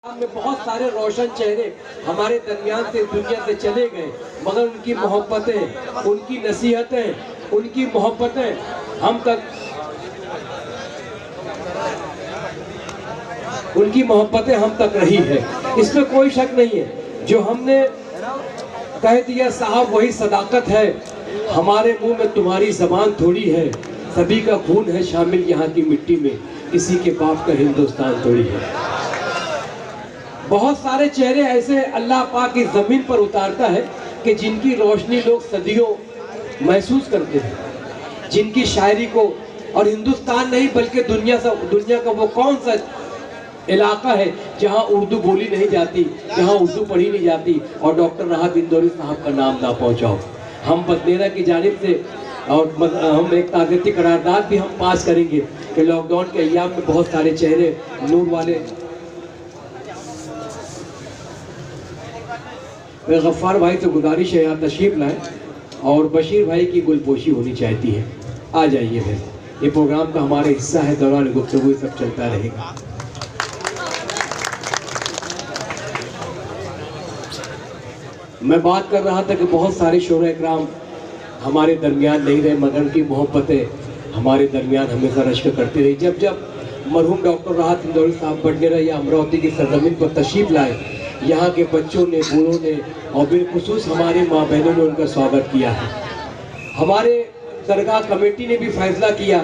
में बहुत सारे रोशन चेहरे हमारे दरमियान से दुनिया से चले गए, मगर उनकी मोहब्बतें, उनकी नसीहतें, उनकी मोहब्बतें हम तक, उनकी मोहब्बतें हम तक रही है। इसमें कोई शक नहीं है। जो हमने कह दिया साहब वही सदाकत है। हमारे मुंह में तुम्हारी ज़बान थोड़ी है, सभी का खून है शामिल यहाँ की मिट्टी में, किसी के बाप का हिंदुस्तान थोड़ी है। बहुत सारे चेहरे ऐसे अल्लाह पाक इस ज़मीन पर उतारता है कि जिनकी रोशनी लोग सदियों महसूस करते हैं, जिनकी शायरी को, और हिंदुस्तान नहीं बल्कि दुनिया का वो कौन सा इलाका है जहाँ उर्दू बोली नहीं जाती, जहाँ उर्दू पढ़ी नहीं जाती और डॉक्टर राहत इंदौरी साहब का नाम ना पहुँचाओ। हम बदनेरा की जानिब से और हम एक ताज़ियती करारदाद भी हम पास करेंगे कि लॉकडाउन के अय्याम में बहुत सारे चेहरे नूर वाले गफ्फार भाई से गुजारिश है यहाँ तशरीफ लाएं और बशीर भाई की गुलपोशी होनी चाहती है। आ जाइए भाई, ये प्रोग्राम का हमारा हिस्सा है, दौरान गुफ्तगू सब चलता रहेगा। मैं बात कर रहा था कि बहुत सारे शोरा इकराम हमारे दरमियान नहीं रहे, मगर उनकी मोहब्बतें हमारे दरमियान हमेशा रश्क करती रही। जब जब मरहूम डॉक्टर राहत इंदौरी साहब बडनेरा या अमरावती की सरजमीन पर तशरीफ लाए, यहाँ के बच्चों ने, बूढ़ों ने और बिलखुसूस हमारी माँ बहनों ने उनका स्वागत किया है। हमारे दरगाह कमेटी ने भी फैसला किया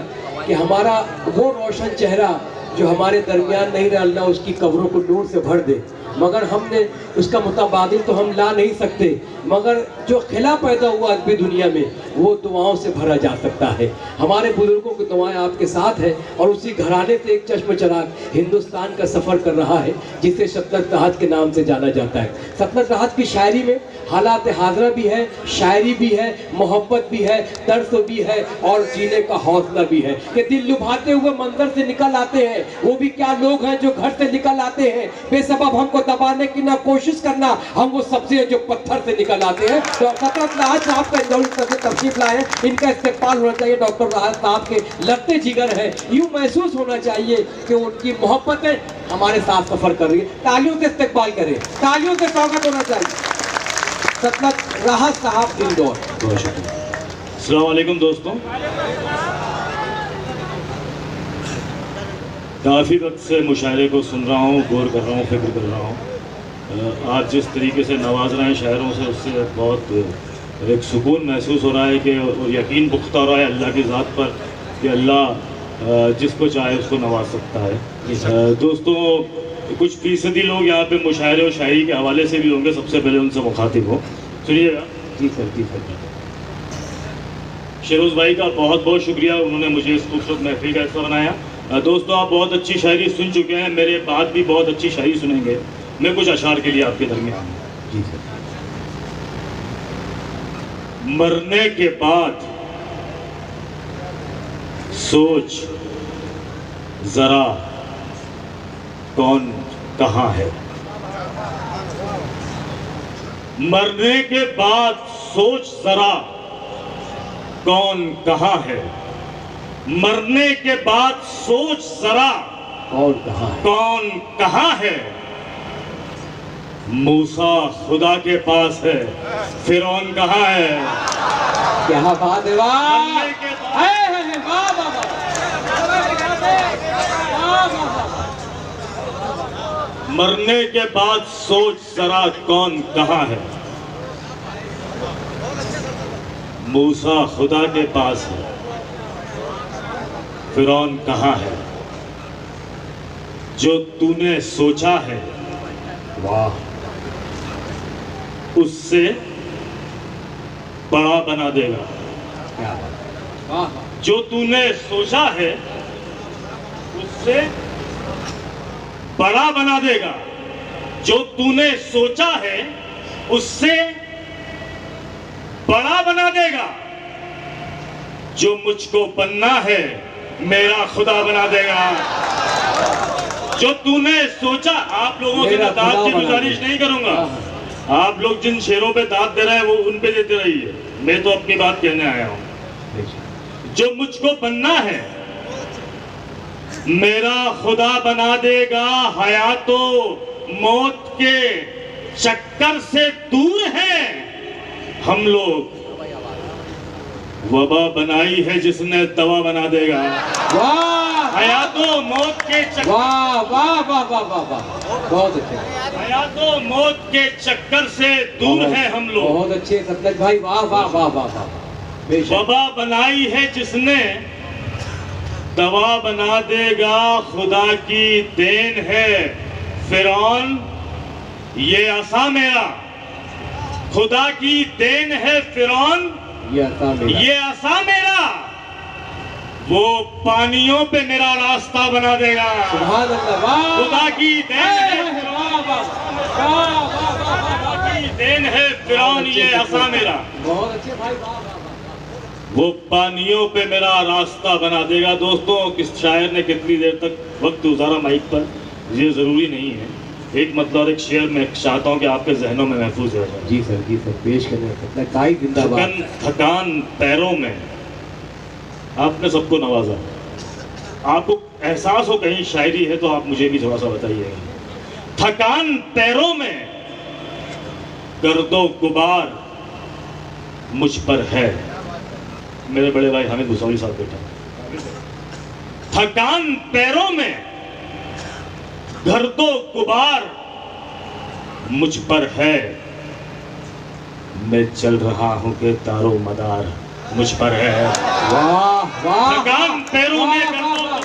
कि हमारा वो रोशन चेहरा जो हमारे दरमियान नहीं रहा, अल्लाह उसकी कब्रों को नूर से भर दे। मगर हमने उसका मुताबादिल तो हम ला नहीं सकते, मगर जो खिला पैदा हुआ अदबी दुनिया में वो दुआओं से भरा जा सकता है। हमारे बुजुर्गों की दुआएं आपके साथ है और उसी घराने से एक चश्म चराग हिंदुस्तान का सफ़र कर रहा है जिसे सतलत राहत के नाम से जाना जाता है। सतलत राहत की शायरी में हालात हाजरा भी है, शायरी भी है, मोहब्बत भी है, दर्द भी है और जीने का हौसला भी है कि दिल लुभाते हुए मंजर से निकल आते हैं। वो भी क्या लोग हैं जो घर से निकल आते हैं, बेसबब हमको दबाने की ना कोशिश करना, हम वो सबसे जो पत्थर से निकल आते हैं। तो सतलत राहत साहब का इंदौरी तशरीफ लाए, इनका इस्तेमाल होना चाहिए। डॉक्टर राहत साहब के लड़ते जिगर है, यूँ महसूस होना चाहिए कि उनकी मोहब्बतें हमारे साथ सफर कर रही है। तालियों से इस्तेमाल करें, तालियों से स्वागत होना चाहिए सतलत राहत साहब इंदौर। अस्सलाम वालेकुम दोस्तों, काफ़ी वक्त से मुशायरे को सुन रहा हूँ, गौर कर रहा हूँ, फिक्र कर रहा हूँ। आज जिस तरीके से नवाज रहे हैं शायरों से, उससे बहुत एक सुकून महसूस हो रहा है कि और यकीन पुख्ता हो रहा है अल्लाह की ज़ात पर कि अल्लाह जिसको चाहे उसको नवाज सकता है। दोस्तों, कुछ फीसदी लोग यहाँ पे मुशायरे और शायरी के हवाले से भी होंगे, सबसे पहले उनसे मुखातिब हो। सुनिएगा। जी सर, जी सर। शेरोज़ भाई का बहुत बहुत शुक्रिया, उन्होंने मुझे इस खूबसूरत महफिल का हिस्सा बनाया। दोस्तों, आप बहुत अच्छी शायरी सुन चुके हैं, मेरे बाद भी बहुत अच्छी शायरी सुनेंगे। मैं कुछ अशार के लिए आपके दरमियान हूँ। जी सर। मरने के बाद सोच जरा कौन कहाँ है। मरने के बाद सोच जरा कौन कहाँ है। मरने के बाद सोच जरा कौन कहाँ है। मूसा खुदा के पास है, फिरौन कहाँ है। क्या बात है, वाह। मरने के बाद सोच जरा कौन कहाँ है। मूसा खुदा के पास है, फिरौन कहाँ है। जो तूने सोचा है, वाह, उससे बड़ा बना देगा। क्या बात, वाह। जो तूने सोचा है उससे बड़ा बना देगा। जो तूने सोचा है उससे बड़ा बना देगा। जो मुझको बनना है मेरा खुदा बना देगा। जो तूने सोचा, आप लोगों से मैं दाद की गुजारिश नहीं करूंगा, आप लोग जिन शेरों पे दाद दे रहे हैं वो उन पे देते रहिए, मैं तो अपनी बात कहने आया हूं। जो मुझको बनना है मेरा खुदा बना देगा। हयातो मौत के चक्कर से दूर हैं हम लोग। वबा बनाई है जिसने दवा बना देगा। वाह, हयातो मौत के चक्कर, वाह वाह वाह वाह वाह वाह, बहुत अच्छे, हयातो मौत के चक्कर से दूर है हम लोग। बहुत अच्छे सतलज भाई, वाह वाह वाह वाह वाह। बेशक। वबा बनाई है जिसने दवा बना देगा, खुदा की देन है फिरौन ये असा मेरा। खुदा की देन है फिरौन ये असा मेरा। वो पानियों पे मेरा रास्ता बना देगा। सुभान अल्लाह, वाह, खुदा की देन है, वाह वाह वाह वाह, खुदा की देन है फिरौन ये असा मेरा। बहुत अच्छे भाई, वाह वाह। वो पानियों पे मेरा रास्ता बना देगा। दोस्तों, किस शायर ने कितनी देर तक वक्त गुजारा माइक पर, ये ज़रूरी नहीं है। एक मतलब और एक शेर मैं चाहता हूँ कि आपके जहनों में महफूज रह जाए। जी सर पेश करें। काई जिंदाबाद। थकान पैरों में आपने सबको नवाजा। आपको एहसास हो कहीं शायरी है तो आप मुझे भी थोड़ा सा बताइएगा। थकान पैरों में गर्दो गुबार मुझ पर है। मेरे बड़े भाई हामिद भुसौली साहब बैठा। थकान पैरों में गर्दो गुबार मुझ पर है। मैं चल रहा हूं कि दारो मदार मुझ पर है। वाह वाह। थकान पैरों में गर्दो गुबार,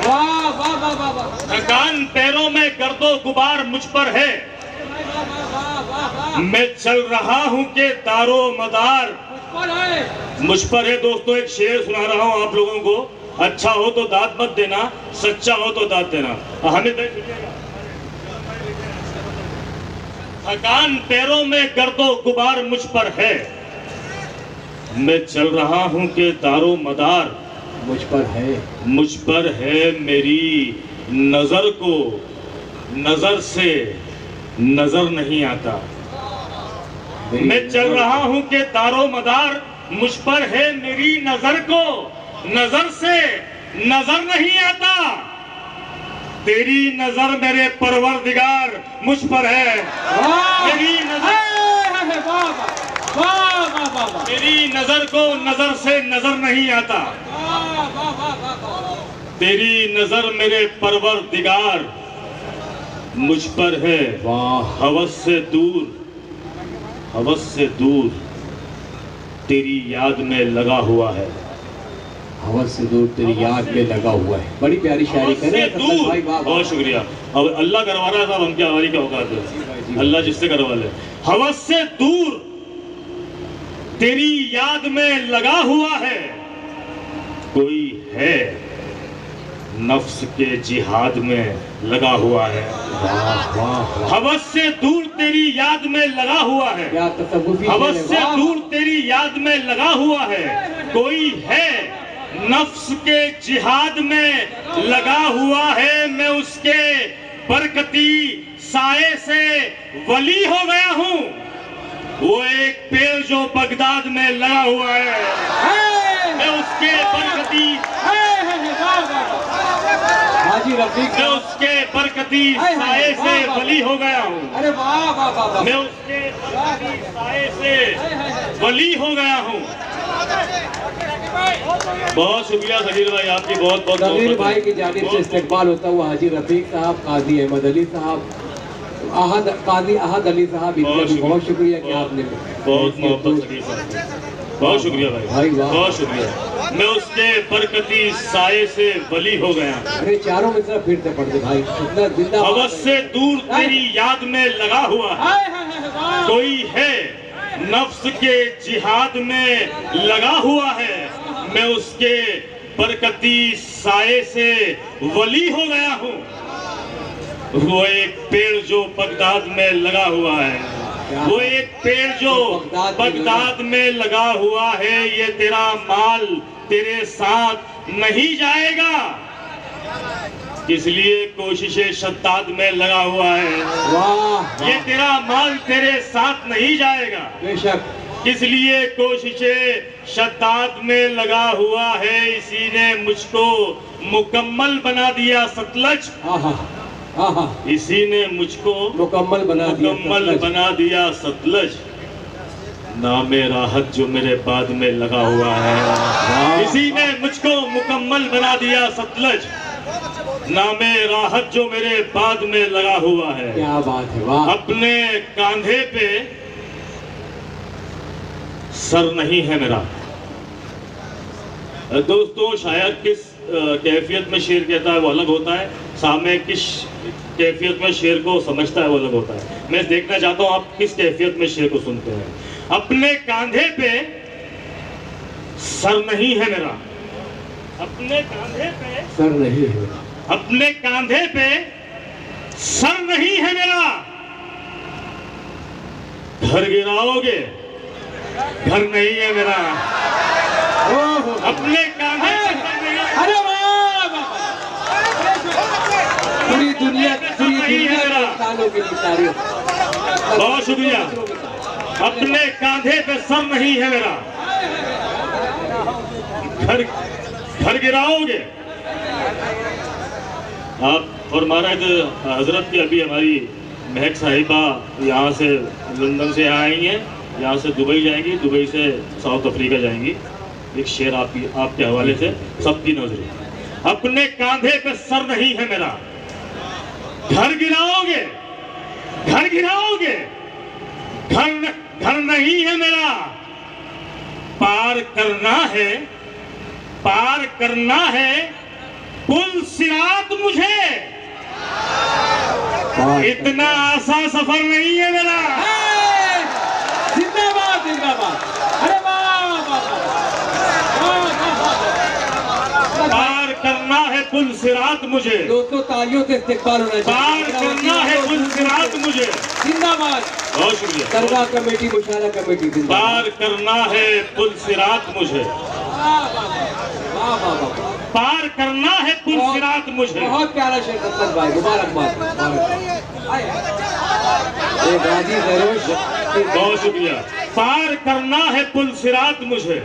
वाह वाह वाह वाह वाह। थकान पैरों में गर्दो गुबार मुझ पर है। मैं चल रहा हूं कि दारो मदार मुझ पर है। दोस्तों, एक शेर सुना रहा हूं आप लोगों को। अच्छा हो तो दाद मत देना, सच्चा हो तो दाद देना। हामिद भाई सुनिएगा। थकान पैरों में गर्दो गुबार मुझ पर है। मैं चल रहा हूं कि दारो मदार मुझ पर है। मेरी नजर को नजर से नजर नहीं आता। मैं चल रहा हूं कि दारो मदार मुझ पर है। मेरी नजर को नजर से नजर नहीं आता। तेरी नजर मेरे परवरदिगार मुझ पर है। मेरी नजर, मेरी नजर को नजर से नजर नहीं आता। तेरी नजर मेरे परवरदिगार मुझ पर है। हवस से दूर तेरी याद में लगा हुआ है। हवस से दूर तेरी याद में लगा हुआ है। बड़ी प्यारी शायरी कर रहे हैं भाई, वाह। बहुत शुक्रिया। अब अल्लाह करवा रहा है साहब, हम क्या हमारी क्या औकात है। अल्लाह जिससे करवा ले। हवस से दूर तेरी याद में लगा हुआ है। कोई है नफ्स के जिहाद में लगा हुआ है। हवस से दूर तेरी याद में लगा हुआ है। हवस से दूर तेरी याद में लगा हुआ है। कोई है नफ्स के जिहाद में लगा हुआ है। मैं उसके बरकती साए से वली हो गया हूँ। वो एक पेड़ जो बगदाद में लगा हुआ है। मैं उसके बरकती हाजी रफीक, मैं उसके बरकती साए से वली हो गया हूँ। अरे वाह वाह वाह। मैं उसके बरकती साए से वली हो गया हूँ। बहुत शुक्रिया सलील भाई, आपकी बहुत बहुत सलील भाई की जानिब से इस्तेकबाल होता हुआ हाजी रफीक साहब, काजी अहमद अली साहब, काजी अहद अली साहब, इनका भी बहुत शुक्रिया कि आपने बहुत मोहब्बत सलील साहब, बहुत शुक्रिया भाई, बहुत शुक्रिया। मैं उसके बरकती साए से वली हो गया। अरे चारों में तरफ फिर से पढ़ दे भाई। इतना जिंदा हवस से दूर तेरी याद में लगा हुआ है। कोई है नफ्स के जिहाद में लगा हुआ है। मैं उसके बरकती साए से वली हो गया हूँ। वो एक पेड़ जो बगदाद में लगा हुआ है। वो एक पेड़ जो बगदाद में लगा हुआ है। ये तेरा माल तेरे साथ नहीं जाएगा, इसलिए कोशिशें शद्दाद में लगा हुआ है। वाह, ये तेरा माल तेरे साथ नहीं जाएगा, बेशक, इसलिए कोशिशें शद्दाद में लगा हुआ है। इसी ने मुझको मुकम्मल बना दिया सतलज। आहा, इसी ने मुझको मुकम्मल बना दिया सतलज। नामे राहत जो मेरे बाद में लगा हुआ है, इसी ने मुझको मुकम्मल बना दिया सतलज। नामे राहत जो मेरे बाद में लगा हुआ है। क्या बात है, वाह। अपने कांधे पे सर नहीं है मेरा। दोस्तों, शायर किस कैफियत में शेर कहता है वो अलग होता है, सामने किस कैफियत में शेर को समझता है वो अलग होता है। मैं देखना चाहता हूँ आप किस कैफियत में शेर को सुनते हैं। अपने कांधे पे सर नहीं है मेरा, अपने कांधे पे सर नहीं है, अपने कांधे पे सर नहीं है मेरा। घर गिराओगे, घर नहीं है मेरा। अपने कांधे पे सर नहीं है। अरे वाह, पूरी दुनिया इंसानों की तारीफ। बहुत शुक्रिया। अपने कांधे पे सर नहीं है मेरा, घर गिराओगे आप। और महाराज हजरत की अभी हमारी महक साहिबा यहाँ से लंदन से आई हैं, यहाँ से दुबई जाएंगी, दुबई से साउथ अफ्रीका जाएंगी। एक शेर आपके हवाले से सबकी नजर। अपने कांधे पे सर नहीं है मेरा, घर गिराओगे, घर गिराओगे, घर नहीं है मेरा। पार करना है पुल सिरात मुझे। इतना आसान सफर नहीं है मेरा। जिंदाबाद जिंदाबाद। अरे वाह, पार करना है पुल सिरात मुझे। दोस्तों, तालियों से इस्तेकबाल होना चाहिए। पार करना है पुल सिरात मुझे। जिंदाबाद। बहुत शुक्रिया। दरगाह कमेटी, मुशारा कमेटी जिंदाबाद। पार करना है पुल सिरात मुझे। पार करना है पुल सिरात मुझे। बहुत प्यारा शेर सत्तर भाई, मुबारकबाद। गाजी जरूर। बहुत शुक्रिया। पार करना है पुल सिरात मुझे।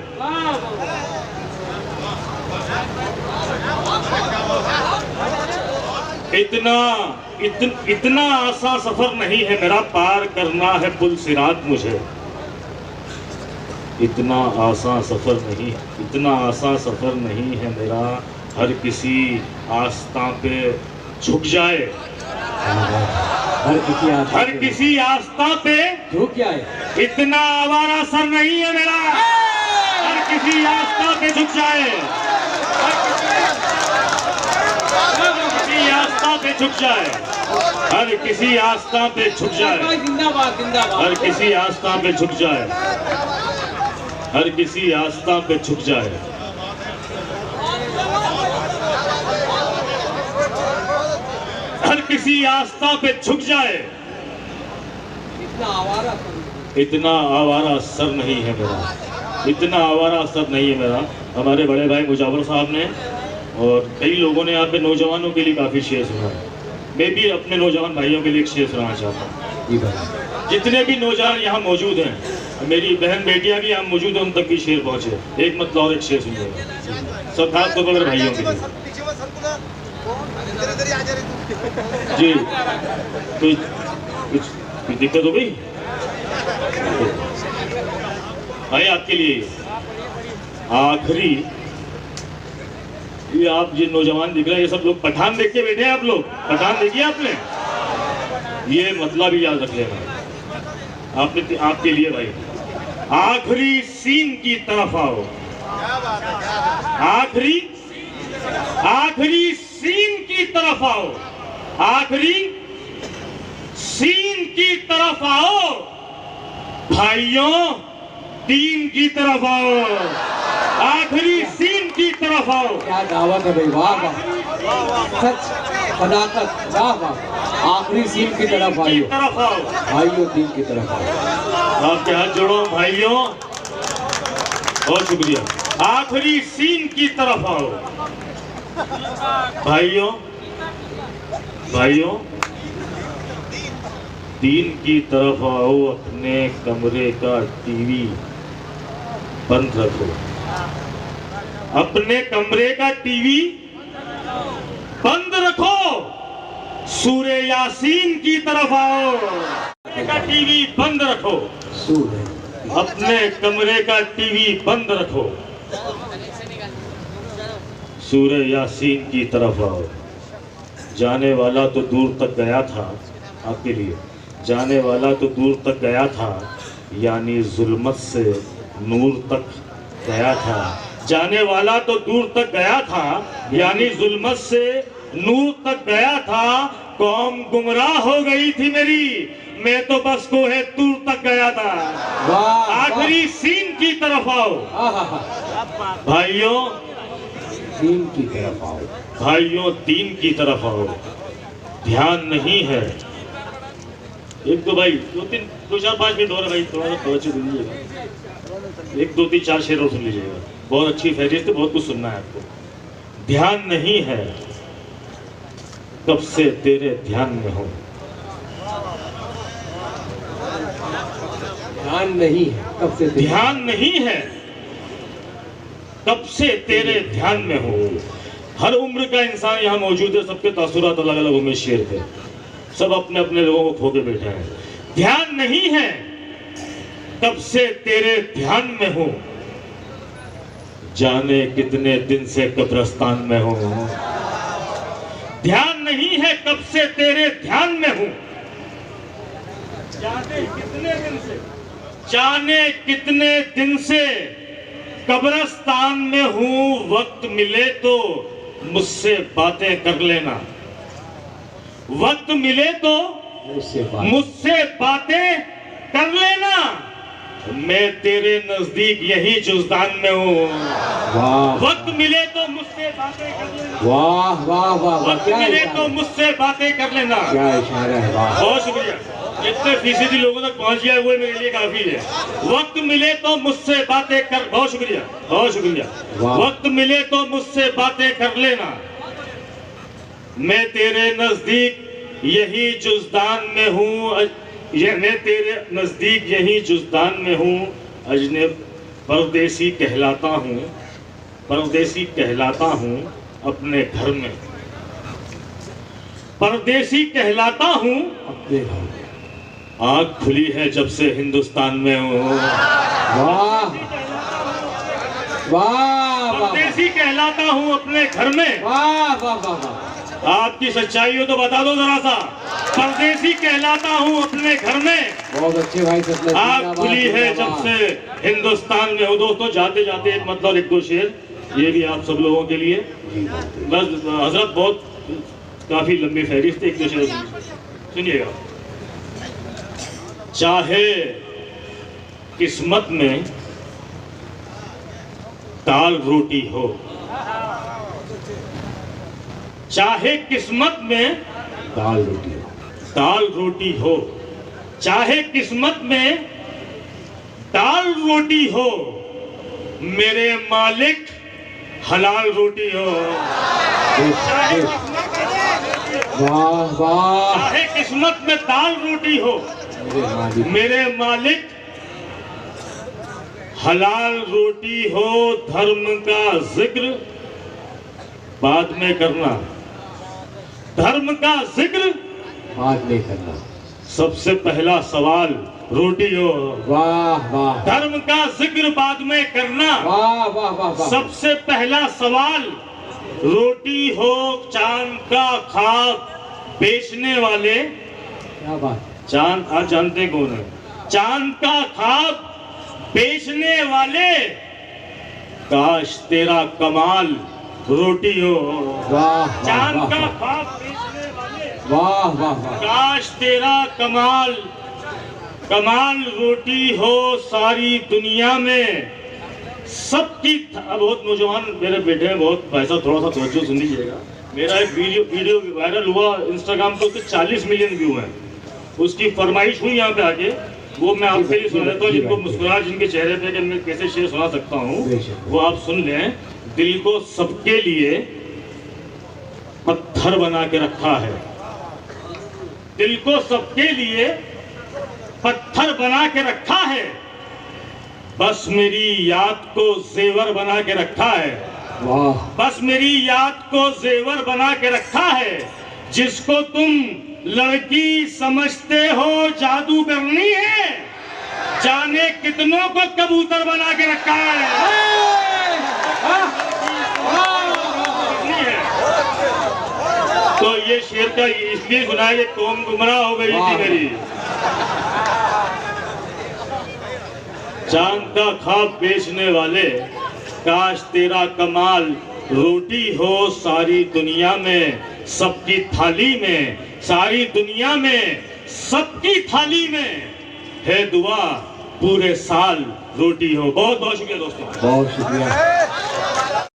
इतना आसान सफर नहीं है मेरा। पार करना है पुल सिरात मुझे। इतना आसान सफर नहीं है मेरा। हर किसी आस्था पे झुक जाए, हर किसी आस्था पे झुक जाए। इतना आवारा सर नहीं है मेरा। हर किसी आस्था पे झुक जाए, आस्था पे झुक जाए, हर किसी आस्था पे झुक जाए। जिंदाबाद जिंदाबाद। हर किसी आस्था पे झुक जाए, हर किसी आस्था पे झुक जाए। हर किसी आस्था पे झुक जाए। इतना आवारा सर नहीं है मेरा। इतना आवारा सर नहीं है मेरा। हमारे बड़े भाई मुजावर साहब ने और कई लोगों ने यहाँ पे नौजवानों के लिए काफ़ी शेर सुना। मैं भी अपने नौजवान भाइयों के लिए एक शेर सुनाना चाहता हूँ। जितने भी नौजवान यहाँ मौजूद हैं, मेरी बहन बेटियाँ भी यहाँ मौजूद हैं, उन तक भी शेर पहुँचे। एक मतलब और एक शेर सुनिएगा, सब खास तौर पर भाइयों के लिए। जी, कुछ दिक्कत हो गई भाई आपके लिए? आखिरी, ये आप जिन नौजवान दिख रहे हैं, ये सब लोग पठान देख के बैठे हैं। आप लोग पठान देखिए आपने, ये मतलब ही याद रख लेना आपने। आपके लिए भाई, आखिरी सीन की तरफ आओ। आखिरी सीन की तरफ आओ। आखिरी सीन की तरफ आओ भाइयों, दीन की तरफ आओ। आखिरी सीन की तरफ आओ। क्या दावत है भाई, वाह वाह, सच सदाकत, वाह वाह। आखिरी सीन की तरफ आइयो, भाइयों दीन की तरफ आओ। आपके हाथ जोड़ो भाइयों, बहुत शुक्रिया। आखिरी सीन की तरफ आओ भाइयों, दीन की तरफ आओ। अपने कमरे का टीवी बंद रखो। अपने कमरे का टीवी बंद रखो। सूरे यासीन की तरफ आओ, का टीवी बंद रखो, अपने कमरे का टीवी बंद रखो, सूरे यासीन की तरफ आओ। जाने वाला तो दूर तक गया था, आपके लिए जाने वाला तो दूर तक गया था, यानी जुल्मत से नूर तक गया था। जाने वाला तो दूर तक गया था, यानी जुल्मत से नूर तक गया था। कौम गुमराह हो गई थी मेरी, मैं तो बस कोहे तूर तक गया था। आखिरी सीन की तरफ आओ भाइयों, दीन की तरफ आओ भाइयों, दीन की तरफ आओ। ध्यान नहीं है, एक दो भाई, दो चार 5 मिनट और भाई, थोड़ा सा तवज्जो दीजिएगा, 1 2 3 4 शेर और सुन लीजिएगा। बहुत अच्छी फहरिस्त है, बहुत कुछ सुनना है आपको। ध्यान नहीं है कब से तेरे ध्यान में हो, ध्यान नहीं है कब से ध्यान नहीं है कब से तेरे ध्यान में हो। हर उम्र का इंसान यहाँ मौजूद है, सबके तासुरात अलग अलग होंगे शेर के, सब अपने अपने लोगों को खो के बैठे हैं। ध्यान नहीं है कब से तेरे ध्यान में हो, जाने कितने दिन से कब्रिस्तान में हो। ध्यान नहीं है कब से तेरे ध्यान में हूं, जाने कितने दिन से, जाने कितने दिन से कब्रिस्तान में हूं। वक्त मिले तो मुझसे बातें कर लेना, वक्त मिले तो मुझसे बातें कर लेना। मैं तेरे नजदीक यही जुज़दान में हूँ। वक्त मिले तो मुझसे बातें कर लेना। वाह वाह वाह, वक्त मिले तो मुझसे बातें कर लेना। क्या इशारा है, वाह। बहुत शुक्रिया, जितने फीसदी लोगों तक पहुंच गया वो मेरे लिए काफी है। वक्त मिले तो मुझसे बातें कर, बहुत शुक्रिया, बहुत शुक्रिया। वक्त मिले तो मुझसे बातें कर लेना, मैं तेरे नजदीक यही जुज़दान में हूँ। मैं तेरे नजदीक यही जुज़दान में हूँ। अजनब परदेसी कहलाता हूँ, परदेसी कहलाता हूँ अपने घर में, परदेसी कहलाता हूँ अपने घर में। आँख खुली है जब से हिंदुस्तान में हूँ। वाह वाह, परदेसी कहलाता हूँ अपने घर में। वाह वाह वाह, आपकी सच्चाई हो तो बता दो जरा सा। परदेसी कहलाता हूँ अपने घर में, बहुत अच्छे भाई। आँख खुली है जब से हिंदुस्तान में हूँ। दोस्तों जाते जाते एक मतलब 1 2 शेर ये भी आप सब लोगों के लिए। बस हजरत बहुत काफी लंबी फहरिस्त, 1 2 शेर सुनिएगा। चाहे किस्मत में दाल रोटी हो, चाहे किस्मत में दाल रोटी हो, दाल रोटी हो, चाहे किस्मत में दाल रोटी हो, मेरे मालिक हलाल रोटी हो। चाहे वाह वाह, चाहे किस्मत में दाल रोटी हो, मेरे मालिक हलाल रोटी हो। धर्म का जिक्र बाद में करना, धर्म का जिक्र बाद में करना, सबसे पहला सवाल रोटी हो। वाह वाह, धर्म का जिक्र बाद में करना, वाह वाह वाह, सबसे पहला सवाल रोटी हो। चांद का ख्वाब बेचने वाले, क्या बात। चांद आज जानते कौन है? चांद का ख्वाब बेचने वाले, काश तेरा कमाल रोटी हो। वाह, चांद का ख्वाब बेचने वाले, वाह वाह वाह, काश तेरा कमाल कमाल रोटी हो। सारी दुनिया में सबकी बहुत नौजवान मेरे बेटे हैं, बहुत भाई साहब थोड़ा सा तवज्जो सुन लीजिएगा। मेरा एक वीडियो वायरल हुआ इंस्टाग्राम पे, उसके 40 मिलियन व्यू हैं। उसकी फरमाइश हुई यहाँ पे आके, वो मैं आपके लिए सुना देता हूँ। जिनको मुस्कुराहट जिनके चेहरे पे कि मैं कैसे शेर सुना सकता हूँ, वो आप सुन लें। दिल को सबके लिए पत्थर बना के रखा है, दिल को सबके लिए पत्थर बना के रखा है, बस मेरी याद को जेवर बना के रखा है। वाह, बस मेरी याद को जेवर बना के रखा है। जिसको तुम लड़की समझते हो जादू करनी है, जाने कितनों को कबूतर बना के रखा है। तो ये शेर का इसलिए सुना कि कौम गुमराह हो गई थी मेरी। चांद का ख्वाब बेचने वाले, काश तेरा कमाल रोटी हो सारी दुनिया में सबकी थाली में, सारी दुनिया में सबकी थाली में है दुआ पूरे साल रोटी हो। बहुत बहुत शुक्रिया दोस्तों, बहुत शुक्रिया।